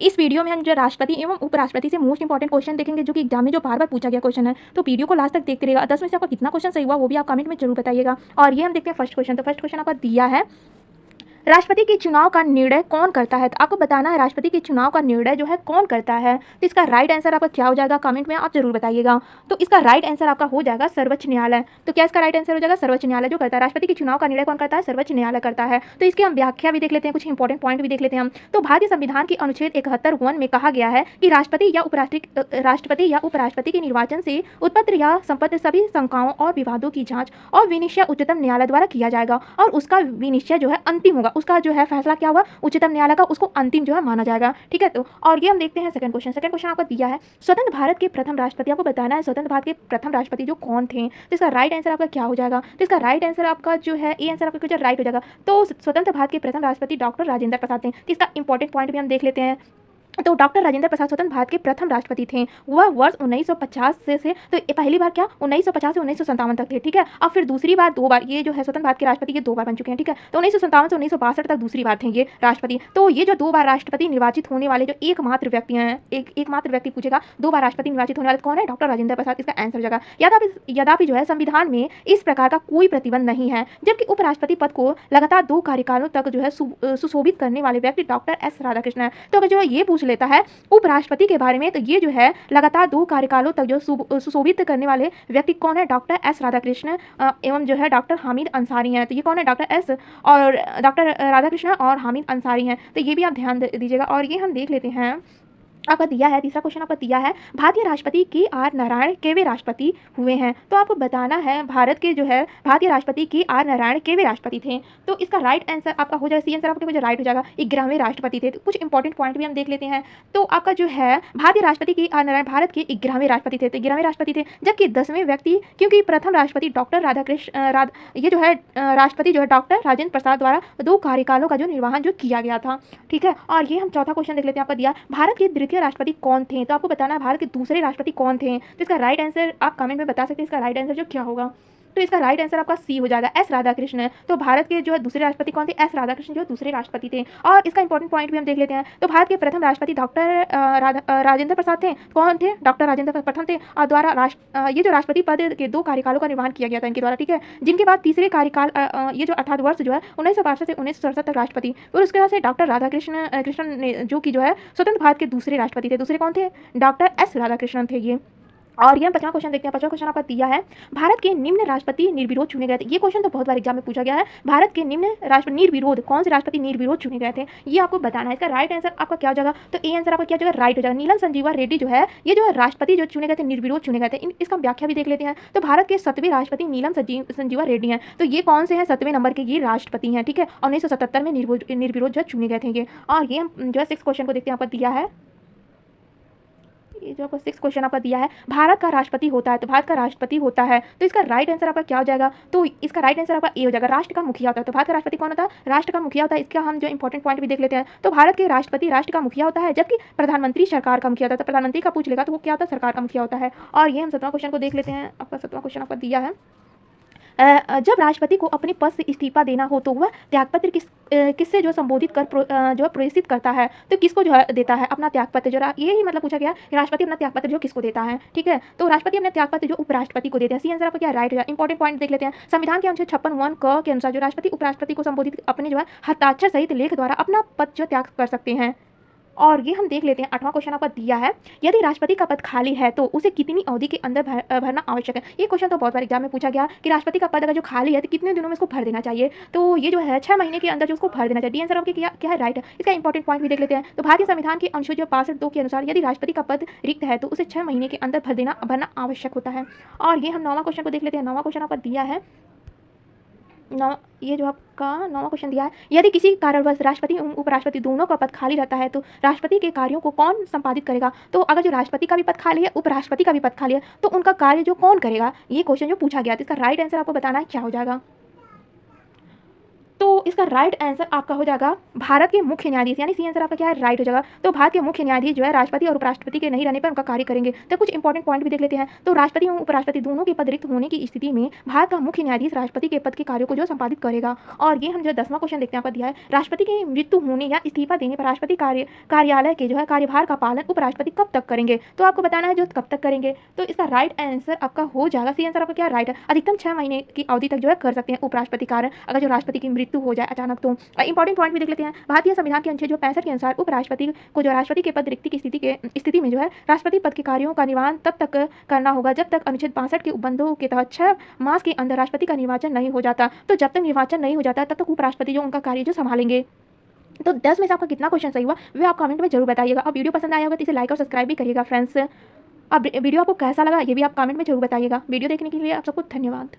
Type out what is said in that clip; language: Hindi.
इस वीडियो में हम जो राष्ट्रपति एवं उपराष्ट्रपति से मोस्ट इंपॉर्टेंट क्वेश्चन देखेंगे जो कि एग्जाम में जो बार बार पूछा गया क्वेश्चन है। तो वीडियो को लास्ट तक देखते रहिएगा। 10 में से आपका कितना क्वेश्चन सही हुआ वो भी आप कमेंट में जरूर बताइएगा। और ये हम देखते हैं फर्स्ट क्वेश्चन। तो फर्स्ट क्वेश्चन आपका दिया है, राष्ट्रपति के चुनाव का निर्णय कौन करता है। तो आपको बताना है राष्ट्रपति के चुनाव का निर्णय जो है कौन करता है। तो इसका राइट आंसर आपका क्या हो जाएगा, कमेंट में आप जरूर बताइएगा। तो इसका राइट आंसर आपका हो जाएगा सर्वोच्च न्यायालय। तो क्या इसका राइट आंसर हो जाएगा, सर्वोच्च न्यायालय जो करता है। राष्ट्रपति के चुनाव का निर्णय कौन करता है, सर्वोच्च न्यायालय करता है। तो इसकी हम व्याख्या भी देख लेते हैं, कुछ इंपॉर्टेंट पॉइंट भी देख लेते हैं हम। तो भारतीय संविधान के अनुच्छेद 71(1) में कहा गया है कि राष्ट्रपति या उपराष्ट्रपति के निर्वाचन से उत्पन्न या संपन्न सभी शंकाओं और विवादों की जांच और विनिश्चय उच्चतम न्यायालय द्वारा किया जाएगा और उसका विनिश्चय जो है अंतिम होगा, उसका जो है फैसला क्या हुआ उच्चतम न्यायालय का, उसको अंतिम जो है माना जाएगा। ठीक है। तो और ये हम देखते हैं सेकंड क्वेश्चन। सेकंड क्वेश्चन आपको दिया है, स्वतंत्र भारत के प्रथम राष्ट्रपति। आपको बताना है स्वतंत्र भारत के प्रथम राष्ट्रपति जो कौन थे। तो इसका राइट आंसर आपका क्या हो जाएगा। तो इसका राइट आंसर आपका जो है ए आंसर आपका राइट हो जाएगा। तो स्वतंत्र भारत के प्रथम राष्ट्रपति डॉक्टर राजेंद्र प्रसाद थे। तो इसका इंपॉर्टेंट पॉइंट भी हम देख लेते हैं। तो डॉक्टर राजेंद्र प्रसाद स्वतंत्र भारत के प्रथम राष्ट्रपति थे। वह वर्ष 1950 से तो पहली बार क्या 1950 से 1957 तक थे। ठीक है। अब फिर दूसरी बार 2 बार ये जो है स्वतंत्र भारत के राष्ट्रपति ये 2 बार बन चुके हैं। ठीक है। तो 1957 से 1962 तक दूसरी बार थे ये राष्ट्रपति। तो ये जो 2 बार राष्ट्रपति निर्वाचित होने वाले जो एकमात्र व्यक्ति हैं, एकमात्र व्यक्ति पूछेगा 2 बार राष्ट्रपति निर्वाचित होने वाले कौन है, डॉक्टर राजेंद्र प्रसाद। इसका आंसर हो जाएगा। यद्यपि जो है संविधान में इस प्रकार का कोई प्रतिबंध नहीं है, जबकि उपराष्ट्रपति पद को लगातार 2 कार्यकालों तक जो है सुशोभित करने वाले व्यक्ति डॉक्टर एस राधाकृष्णन है। तो अगर जो है ये पूछ लेता है उपराष्ट्रपति के बारे में, तो ये जो है लगातार 2 कार्यकालों तक जो सुशोभित करने वाले व्यक्ति कौन है, डॉक्टर एस राधाकृष्णन एवं जो है डॉक्टर हामिद अंसारी हैं। तो ये कौन है, डॉक्टर एस और डॉक्टर राधाकृष्णन और हामिद अंसारी हैं। तो ये भी आप ध्यान दीजिएगा। और ये हम देख लेते हैं आपका दिया है तीसरा क्वेश्चन आपका दिया है, भारतीय राष्ट्रपति के आर नारायण केवे राष्ट्रपति हुए हैं। तो आपको बताना है भारत के जो है भारतीय राष्ट्रपति के आर नारायण केवे राष्ट्रपति थे। तो इसका राइट आंसर आपका हो जाएगा, सी आंसर आपका जो राइट हो जाएगा 11वें राष्ट्रपति थे। तो कुछ इंपॉर्टेंट पॉइंट भी हम देख लेते हैं। तो आपका जो है भारतीय राष्ट्रपति के आर नारायण भारत के 11वें राष्ट्रपति थे। तो 11वें राष्ट्रपति थे, जबकि 10वें व्यक्ति क्योंकि प्रथम राष्ट्रपति डॉक्टर राधाकृष्ण ये जो है राष्ट्रपति जो है डॉक्टर राजेंद्र प्रसाद द्वारा 2 कार्यकालों का जो निर्वहन जो किया गया था। ठीक है। और ये हम चौथा क्वेश्चन देख लेते हैं। आपका दिया भारत के द्वितीय राष्ट्रपति कौन थे। तो आपको बताना है भारत के दूसरे राष्ट्रपति कौन थे। तो इसका राइट आंसर आप कमेंट में बता सकते हैं, इसका राइट आंसर जो क्या होगा। तो इसका राइट आंसर आपका सी हो जाएगा, एस राधाकृष्णन। तो भारत के जो है दूसरे राष्ट्रपति कौन थे, एस राधाकृष्णन जो दूसरे राष्ट्रपति थे। और इसका इंपॉर्टेंट पॉइंट भी हम देख लेते हैं। तो भारत के प्रथम राष्ट्रपति डॉक्टर राजेंद्र प्रसाद थे। कौन थे, डॉक्टर राजेंद्र प्रथम थे और द्वारा ये जो राष्ट्रपति पद के 2 कार्यकालों का निर्वहन किया गया था इनके द्वारा। ठीक है। जिनके बाद तीसरे कार्यकाल ये जो 18 वर्ष जो है 1962 से 1967 तक राष्ट्रपति, और उसके बाद से डॉक्टर कृष्णन ने जो कि जो है स्वतंत्र भारत के दूसरे राष्ट्रपति थे। दूसरे कौन थे, डॉक्टर एस राधाकृष्णन थे ये। और ये हम 5वां क्वेश्चन देखते हैं। 5वां क्वेश्चन आपका दिया है, भारत के निम्न राष्ट्रपति निर्विरोध चुने गए थे। ये क्वेश्चन तो बहुत बार एग्जाम में पूछा गया है। भारत के निम्न राष्ट्रपति निर्विरोध कौन से राष्ट्रपति निर्विरोध चुने गए थे, ये आपको बताना है। इसका राइट आंसर आपका क्या हो जाएगा। तो ए आंसर आपका क्या हो जाएगा, राइट हो जाएगा। नीलम संजीवा रेड्डी जो है ये जो है राष्ट्रपति जो चुने गए थे निर्विरोध चुने गए थे। इसका व्याख्या भी देख लेते हैं। तो भारत के 7वें राष्ट्रपति नीलम संजीवा रेड्डी हैं। तो ये कौन से हैं, 7वें नंबर के ये राष्ट्रपति हैं। ठीक है। 1977 में निर्विरोध जो चुने गए थे ये। और ये हम जो है 6 क्वेश्चन को देखते हैं। आपका दिया है ये जो आपको 6 क्वेश्चन आपका दिया है, भारत का राष्ट्रपति होता है। तो भारत का राष्ट्रपति होता है, तो इसका राइट आंसर आपका क्या हो जाएगा। तो इसका राइट आंसर आपका ए हो जाएगा, राष्ट्र का मुखिया होता है। तो भारत का राष्ट्रपति कौन होता है, राष्ट्र का मुखिया होता है। इसका हम जो इंपॉर्टेंट पॉइंट भी देख लेते हैं। तो भारत के राष्ट्रपति राष्ट्र का मुखिया होता है, जबकि प्रधानमंत्री सरकार का मुखिया होता है। तो प्रधानमंत्री का पूछ लेगा तो वो क्या होता है, सरकार का मुखिया होता है। और ये हम 7वां क्वेश्चन को देख लेते हैं। आपका 7वां क्वेश्चन आपका दिया है, जब राष्ट्रपति को अपने पद से इस्तीफा देना हो तो वह त्यागपत्र किससे जो संबोधित कर जो प्रेषित करता है। तो किसको जो है देता है अपना त्यागपत्र, जो यही मतलब पूछा गया कि राष्ट्रपति अपना त्यागपत्र जो किसको देता है। ठीक है। तो राष्ट्रपति अपने त्यागपत्र जो उपराष्ट्रपति को देते हैं। सी आंसर आपका क्या राइट हो जाए। इंपॉर्टेंट पॉइंट देख लेते हैं। संविधान के अनुच्छेद 56(1) क के अनुसार जो राष्ट्रपति उपराष्ट्रपति को संबोधित अपने जो है हस्ताक्षर सहित लेख द्वारा अपना पद जो त्याग कर सकते हैं। और ये हम देख लेते हैं। 8वां क्वेश्चन आपका दिया है, यदि राष्ट्रपति का पद खाली है तो उसे कितनी अवधि के अंदर भरना आवश्यक है। ये क्वेश्चन तो बहुत बार एग्जाम में पूछा गया कि राष्ट्रपति का पद अगर जो खाली है तो कितने दिनों में इसको भर देना चाहिए। तो ये जो है 6 महीने के अंदर जो उसको भर देना चाहिए। डी आंसर आपके क्या है, राइट है। इसका इंपॉर्टेंट पॉइंट भी देख लेते हैं। तो भारतीय संविधान के अनुच्छेद 65(2) के अनुसार यदि राष्ट्रपति का पद रिक्त है तो उसे 6 महीने के अंदर भरना आवश्यक होता है। और ये हम 9वां क्वेश्चन को देख लेते हैं। 9वां क्वेश्चन आपका दिया है, ये जो आपका 9वां क्वेश्चन दिया है, यदि किसी कारणवश राष्ट्रपति एवं उपराष्ट्रपति दोनों का पद खाली रहता है तो राष्ट्रपति के कार्यों को कौन संपादित करेगा। तो अगर जो राष्ट्रपति का भी पद खाली है उपराष्ट्रपति का भी पद खाली है तो उनका कार्य जो कौन करेगा, ये क्वेश्चन जो पूछा गया। तो इसका राइट आंसर आपको बताना है क्या हो जाएगा। तो इसका राइट आंसर आपका हो जाएगा भारत के मुख्य न्यायाधीश, यानी सी आंसर आपका क्या है, राइट हो जाएगा। तो भारत के मुख्य न्यायाधीश जो है राष्ट्रपति और उपराष्ट्रपति के नहीं रहने पर उनका कार्य करेंगे। तो कुछ इंपॉर्टेंट पॉइंट भी देख लेते हैं। तो राष्ट्रपति एवं उपराष्ट्रपति दोनों के पद रिक्त होने की स्थिति में भारत का मुख्य न्यायाधीश राष्ट्रपति के पद के कार्यों को जो संपादित करेगा। और ये हम जो 10वां क्वेश्चन देखते हैं आपका दिया है, राष्ट्रपति की मृत्यु होने या इस्तीफा देने पर राष्ट्रपति कार्यालय के जो है कार्यभार का पालन उपराष्ट्रपति कब तक करेंगे। तो आपको बताना है जो कब तक करेंगे। तो इसका राइट आंसर आपका हो जाएगा, सी आंसर आपका क्या राइट है, अधिकतम 6 महीने की अवधि तक जो है कर सकते हैं उपराष्ट्रपति कार्य, अगर जो राष्ट्रपति की मृत्यु हो जाए अचानक। तो इंपॉर्टेंट पॉइंट भी देख लेते हैं। भारतीय संविधान के अनुच्छेद जो 65 के अनुसार उपराष्ट्रपति को जो राष्ट्रपति के पद रिक्ति की स्थिति में जो है राष्ट्रपति पद के कार्यों का निर्वहन तब तक करना होगा जब तक अनुच्छेद 65 के उपबंधों के तहत 6 मास के अंदर राष्ट्रपति का निर्वाचन नहीं हो जाता। तो जब तक निर्वाचन नहीं हो जाता तब तक उपराष्ट्रपति जो उनका कार्य जो संभालेंगे। तो 10 में से आपका कितना क्वेश्चन सही हुआ वह आप कमेंट में जरूर बताइएगा। अब वीडियो पसंद आया होगा तो इसे लाइक और सब्सक्राइब भी करिएगा फ्रेंड्स। अब वीडियो आपको कैसा लगा ये भी आप कमेंट में जरूर बताइएगा। वीडियो देखने के लिए आप सबको धन्यवाद।